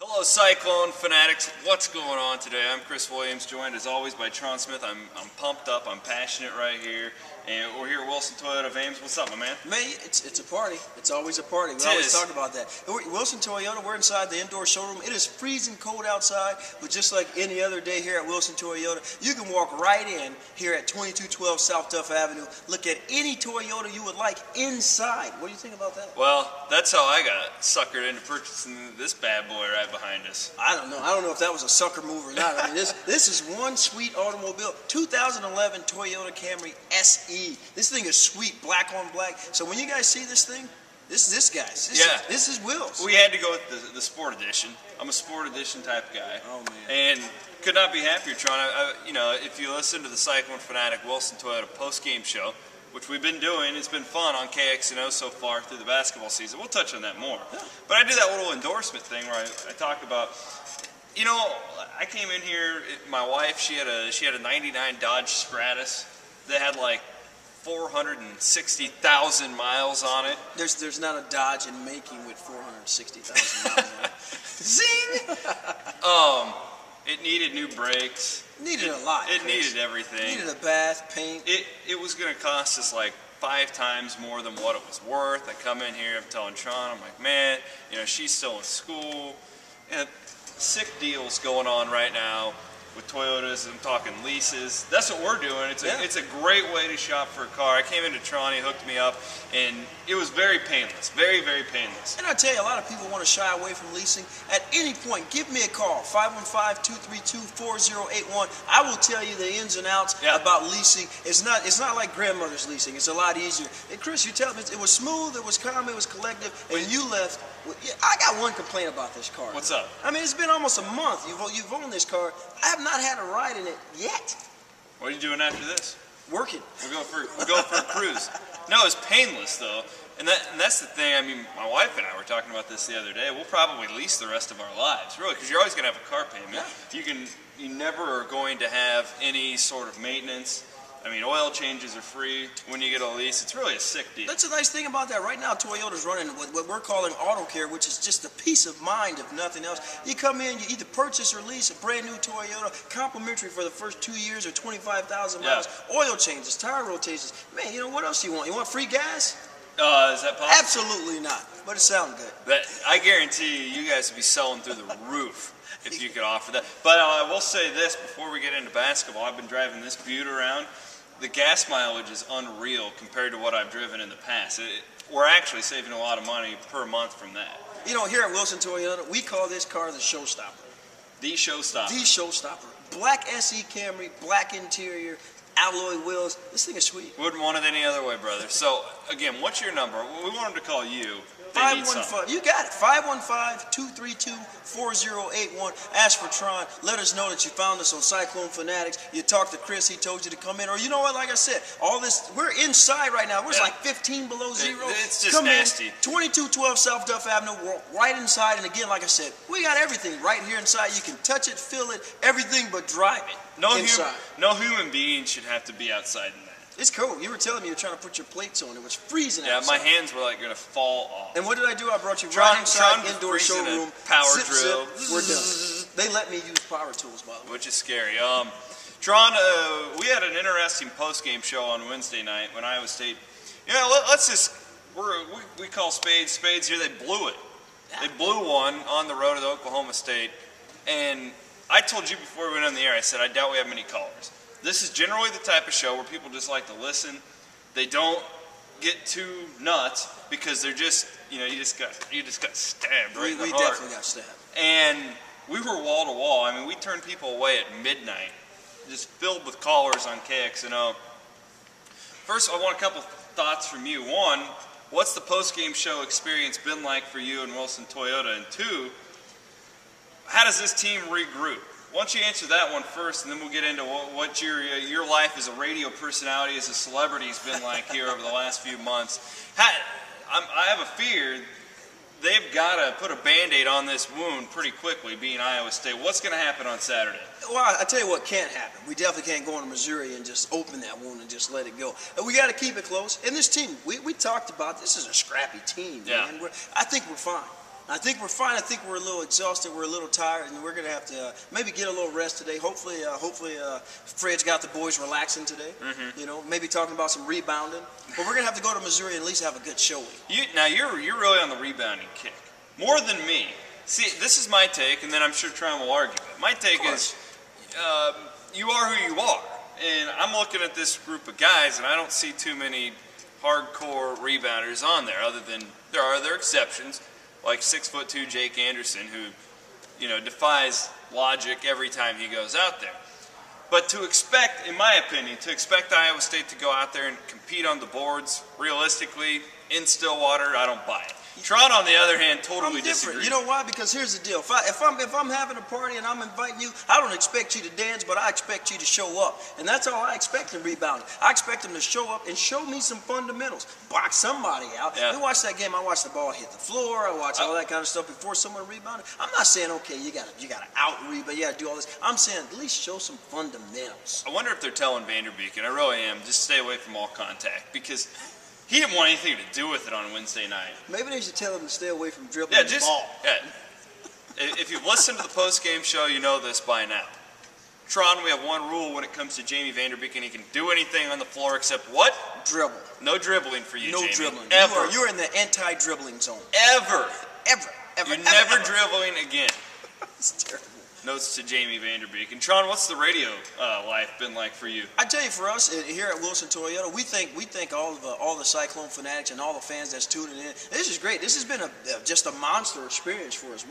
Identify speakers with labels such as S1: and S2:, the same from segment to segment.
S1: Hello, Cyclone fanatics. What's going on today? I'm Chris Williams, joined as always by Tron Smith. I'm pumped up. I'm passionate right here, and we're here at Wilson Toyota of Ames. What's up, my man?
S2: Man, it's a party. It's always a party. We always talk about that. Wilson Toyota, we're inside the indoor showroom. It is freezing cold outside, but just like any other day here at Wilson Toyota, you can walk right in here at 2212 South Duff Avenue. Look at any Toyota you would like inside. What do you think about that?
S1: Well, that's how I got suckered into purchasing this bad boy right behind us.
S2: I don't know. I don't know if that was a sucker move or not. I mean, this is one sweet automobile. 2011 Toyota Camry SE. This thing is sweet, black on black. So when you guys see this thing, this guy's. This is Will's.
S1: We had to go with the Sport Edition. I'm a Sport Edition type guy.
S2: Oh, man.
S1: And could not be happier, Tron. If you listen to the Cyclone Fanatic Wilson Toyota post-game show, which we've been doing, it's been fun on KXNO so far through the basketball season. We'll touch on that more.
S2: Yeah.
S1: But I do that little endorsement thing where I talk about, I came in here, my wife, she had a 99 Dodge Stratus that had like 460,000 miles on it.
S2: There's not a Dodge in making with 460,000 miles on it.
S1: It needed new brakes.
S2: Needed a lot.
S1: It needed everything.
S2: Needed a bath, paint.
S1: It was going to cost us like 5 times more than what it was worth. I come in here, I'm telling Tron, I'm like, man, she's still in school. And sick deals going on right now with Toyotas. I'm talking leases. That's what we're doing. It's a great way to shop for a car. I came into Tron, he hooked me up, and it was very painless. Very, very painless.
S2: And I tell you, a lot of people want to shy away from leasing. At any point, give me a call, 515-232-4081. I will tell you the ins and outs about leasing. It's not like grandmother's leasing. It's a lot easier. And Chris, you tell me, it was smooth, it was calm, it was collective, and you left. I got one complaint about this car.
S1: What's up?
S2: I mean, it's been almost a month. You've owned this car. I have not had a ride in it yet.
S1: What are you doing after this?
S2: Working.
S1: We're going for a cruise. No, it's painless though, and that's the thing. I mean, my wife and I were talking about this the other day. We'll probably lease the rest of our lives, really, because you're always going to have a car payment.
S2: Yeah.
S1: You never are going to have any sort of maintenance. I mean, oil changes are free when you get a lease. It's really a sick deal.
S2: That's a nice thing about that. Right now, Toyota's running what we're calling auto care, which is just a peace of mind, if nothing else. You come in, you either purchase or lease a brand new Toyota, complimentary for the first 2 years or 25,000 miles. Oil changes, tire rotations. Man, what else do you want? You want free gas?
S1: Is that possible?
S2: Absolutely not, but it sounds good.
S1: I guarantee you guys would be selling through the roof if you could offer that. But I will say this, before we get into basketball, I've been driving this Butte around. The gas mileage is unreal compared to what I've driven in the past. We're actually saving a lot of money per month from that.
S2: Here at Wilson Toyota, we call this car the showstopper.
S1: The showstopper.
S2: The showstopper. Black SE Camry, black interior, alloy wheels. This thing is sweet.
S1: Wouldn't want it any other way, brother. So, again, what's your number? We want them to call you.
S2: 515. You got it. 515-232-4081. Ask for Tron. Let us know that you found us on Cyclone Fanatics. You talked to Chris. He told you to come in. Or you know what? Like I said, all this, we're inside right now. We're like 15 below zero.
S1: It's just
S2: come
S1: nasty.
S2: In, 2212 South Duff Avenue. We're right inside. And again, like I said, we got everything right here inside. You can touch it, feel it, everything but drive it.
S1: No human being should have to be outside in that.
S2: It's cold. You were telling me you were trying to put your plates on. It was freezing outside.
S1: My hands were like going to fall off.
S2: And what did I do? I brought you right inside indoor showroom.
S1: Power
S2: zip,
S1: drill.
S2: Zip, we're done. They let me use power tools, by the way.
S1: Which is scary. Tron, we had an interesting post-game show on Wednesday night when Iowa State. Let's just we call spades here. They blew it. They blew one on the road to Oklahoma State, and I told you before we went on the air. I said I doubt we have many callers. This is generally the type of show where people just like to listen. They don't get too nuts because they're just, you just got stabbed right in the heart.
S2: We definitely got stabbed.
S1: And we were wall to wall. I mean, we turned people away at midnight, just filled with callers on KXNO. First, I want a couple thoughts from you. One, what's the post-game show experience been like for you and Wilson Toyota? And two, how does this team regroup? Why don't you answer that one first, and then we'll get into what your life as a radio personality, as a celebrity, has been like here over the last few months. I have a fear they've got to put a Band-Aid on this wound pretty quickly, being Iowa State. What's going to happen on Saturday?
S2: Well, I tell you what can't happen. We definitely can't go into Missouri and just open that wound and just let it go. And we got to keep it close. And this team, we talked about this is a scrappy team, man. I think we're fine. I think we're fine. I think we're a little exhausted. We're a little tired, and we're going to have to maybe get a little rest today. Hopefully, Fred's got the boys relaxing today. You know, maybe talking about some rebounding. But we're going to have to go to Missouri and at least have a good showing.
S1: You're really on the rebounding kick, more than me. See, this is my take, and then I'm sure Tron will argue it. My take is, you are who you are, and I'm looking at this group of guys, and I don't see too many hardcore rebounders on there, other than there are other exceptions, like 6'2" Jake Anderson, who, you know, defies logic every time he goes out there. But to expect, in my opinion, to expect Iowa State to go out there and compete on the boards, realistically, in Stillwater, I don't buy it. Tron, on the other hand, totally
S2: different.
S1: disagree.
S2: You know why? Because here's the deal. If I'm having a party and I'm inviting you, I don't expect you to dance, but I expect you to show up. And that's all I expect in rebounding. I expect them to show up and show me some fundamentals. Box somebody out.
S1: Yeah.
S2: We watched that game. I watched the ball hit the floor. I watched all that kind of stuff before someone rebounded. I'm not saying, okay, you gotta out rebound, you gotta do all this. I'm saying at least show some fundamentals.
S1: I wonder if they're telling Vanderbeek, and I really am, just stay away from all contact, because he didn't want anything to do with it on Wednesday night.
S2: Maybe they should tell him to stay away from dribbling the ball.
S1: Yeah. If you've listened to the post-game show, you know this by now. Tron, we have one rule when it comes to Jamie Vanderbeek, and he can do anything on the floor except what?
S2: Dribble.
S1: No dribbling for you,
S2: No
S1: Jamie.
S2: dribbling.
S1: Ever.
S2: You're in the anti-dribbling zone.
S1: Ever. You're never dribbling again.
S2: It's terrible.
S1: Notes to Jamie Vanderbeek. And Tron, what's the radio life been like for you?
S2: I tell you, for us here at Wilson Toyota, we think all the Cyclone fanatics and all the fans that's tuning in. This is great. This has been just a monster experience for us.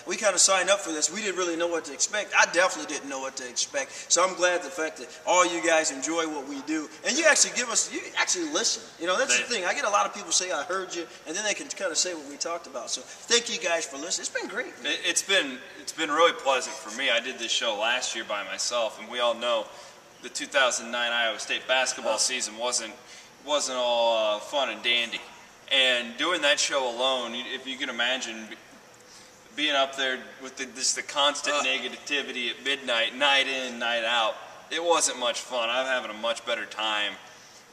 S2: We kind of signed up for this. We didn't really know what to expect. I definitely didn't know what to expect. So I'm glad the fact that all you guys enjoy what we do, and you actually listen. You know, that's the thing. I get a lot of people say I heard you, and then they can kind of say what we talked about. So thank you guys for listening. It's been great.
S1: It's been really pleasant for me. I did this show last year by myself, and we all know the 2009 Iowa State basketball season wasn't all fun and dandy. And doing that show alone, if you can imagine being up there with the constant negativity at midnight, night in, night out, it wasn't much fun. I'm having a much better time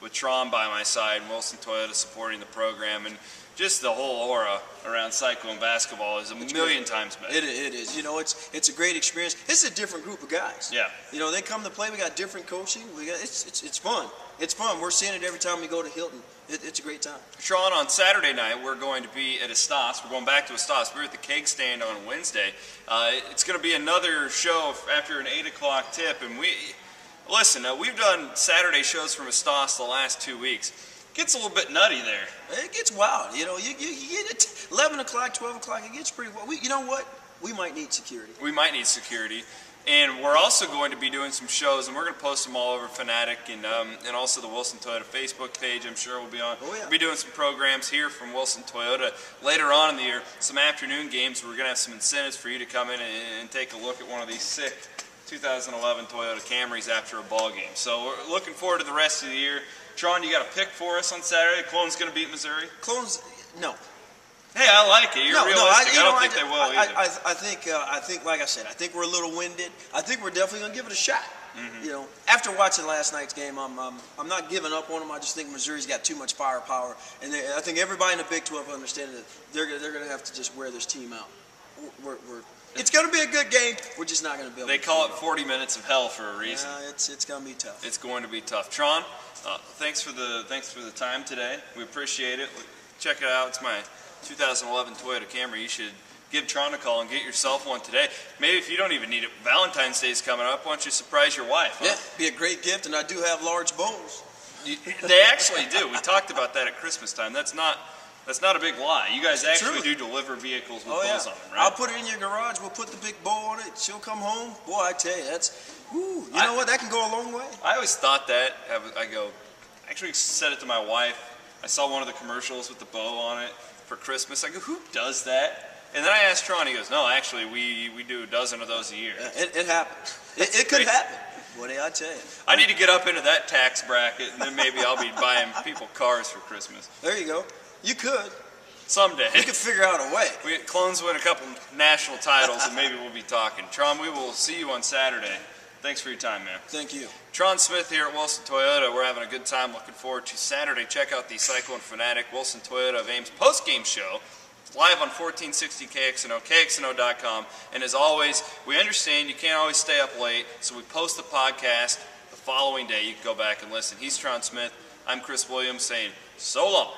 S1: with Tron by my side, Wilson Toyota supporting the program, and just the whole aura around Cyclone basketball is a million times better.
S2: It is. You know, it's a great experience. It's a different group of guys.
S1: Yeah.
S2: You know, they come to play. We got different coaching. It's fun. It's fun. We're seeing it every time we go to Hilton. It's a great time.
S1: Sean, on Saturday night, we're going to be at Estas. We're going back to Estas. We're at the Keg Stand on Wednesday. It's going to be another show after an 8 o'clock tip. And listen, we've done Saturday shows from Estas the last 2 weeks. Gets a little bit nutty there.
S2: It gets wild. You know, you get it 11 o'clock, 12 o'clock. It gets pretty wild. You know what? We might need security.
S1: We might need security. And we're also going to be doing some shows, and we're going to post them all over Fanatic and also the Wilson Toyota Facebook page. I'm sure we'll be on.
S2: Oh, yeah.
S1: We'll be doing some programs here from Wilson Toyota later on in the year. Some afternoon games. We're going to have some incentives for you to come in and take a look at one of these sick 2011 Toyota Camrys after a ball game. So we're looking forward to the rest of the year. Tron, you got a pick for us on Saturday? Clone's going to beat Missouri?
S2: Clones, no.
S1: Hey, I like it. You're realistic. I don't think they will either.
S2: I think, like I said, I think we're a little winded. I think we're definitely going to give it a shot. You know, after watching last night's game, I'm not giving up on them. I just think Missouri's got too much firepower, and I think everybody in the Big 12 understands that they're going to have to just wear this team out. It's going to be a good game. We're just not going to be able.
S1: They call it 40 minutes of hell for a reason.
S2: Yeah, it's going to be tough.
S1: It's going to be tough. Tron, thanks for the time today. We appreciate it. Check it out. It's my 2011 Toyota Camry. You should give Tron a call and get yourself one today. Maybe if you don't even need it, Valentine's Day's coming up. Why don't you surprise your wife? Huh?
S2: Yeah, be a great gift, and I do have large bowls.
S1: They actually do. We talked about that at Christmas time. That's not a big lie. You guys actually do deliver vehicles with bowls on them, right?
S2: I'll put it in your garage. We'll put the big bowl on it. She'll come home. Boy, I tell you, you know what? That can go a long way.
S1: I always thought that. I actually said it to my wife. I saw one of the commercials with the bow on it for Christmas. I go, who does that? And then I asked Tron. He goes, no, actually, we do a dozen of those a year.
S2: It happens. It could happen. Boy, I tell you.
S1: I need to get up into that tax bracket, and then maybe I'll be buying people cars for Christmas.
S2: There you go. You could.
S1: Someday.
S2: We could figure out a way.
S1: Clones win a couple national titles, and maybe we'll be talking. Tron, we will see you on Saturday. Thanks for your time, man.
S2: Thank you.
S1: Tron Smith here at Wilson Toyota. We're having a good time. Looking forward to Saturday. Check out the Cyclone Fanatic Wilson Toyota of Ames post-game show live on 1460 KXNO, KXNO.com. And as always, we understand you can't always stay up late, so we post the podcast the following day. You can go back and listen. He's Tron Smith. I'm Chris Williams saying so long.